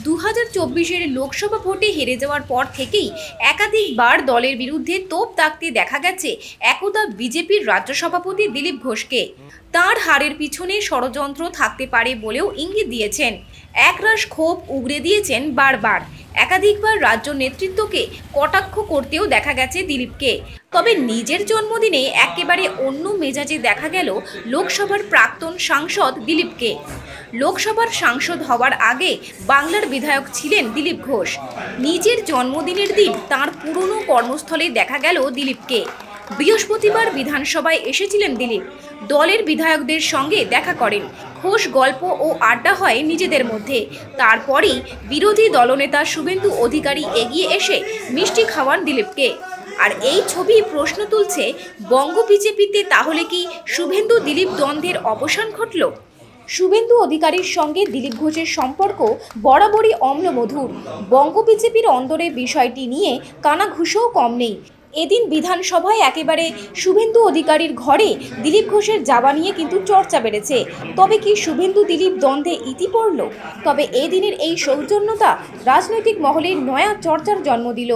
2024-এর লোকসভা ভোটে হেরে যাওয়ার পর থেকেই একাধিকবার দলের বিরুদ্ধে তোপ দাগতে দেখা গেছে একদা বিজেপির রাজ্য সভাপতি দিলীপ ঘোষকে। তাঁর হারের পিছনে ষড়যন্ত্র থাকতে পারে বলেও ইঙ্গিত দিয়েছেন। একরাশ ক্ষোভ উগরে দিয়েছেন বারবার। একাধিকবার রাজ্য নেতৃত্বকে কটাক্ষ করতেও দেখা গেছে দিলীপকে। তবে নিজের জন্মদিনে একেবারে অন্য মেজাজে দেখা গেল লোকসভার প্রাক্তন সাংসদ দিলীপকে। লোকসভার সাংসদ হওয়ার আগে বাংলার বিধায়ক ছিলেন দিলীপ ঘোষ। নিজের জন্মদিনের দিন তাঁর পুরনো কর্মস্থলে দেখা গেল দিলীপকে। বৃহস্পতিবার বিধানসভায় এসেছিলেন দিলীপ। দলের বিধায়কদের সঙ্গে দেখা করেন। খোশ গল্প ও আড্ডা হয় নিজেদের মধ্যে। তারপরই বিরোধী দলনেতা শুভেন্দু অধিকারী এগিয়ে এসে মিষ্টি খাওয়ান দিলীপকে। আর এই ছবি প্রশ্ন তুলছে, বঙ্গ বিজেপিতে তাহলে কি শুভেন্দু দিলীপ দ্বন্দ্বের অবসান ঘটল? শুভেন্দু অধিকারীর সঙ্গে দিলীপ ঘোষের সম্পর্ক বরাবরই অম্লমধুর। বঙ্গ বিজেপির অন্দরে বিষয়টি নিয়ে কানাঘুষোও কম নেই। এদিন বিধানসভায় একেবারে শুভেন্দু অধিকারীর ঘরে দিলীপ ঘোষের যাওয়া নিয়ে কিন্তু চর্চা বেড়েছে। তবে কি শুভেন্দু দিলীপ দ্বন্দ্বে ইতি পড়ল? তবে এই দিনের এই সৌজন্যতা রাজনৈতিক মহলে নয়া চর্চার জন্ম দিল।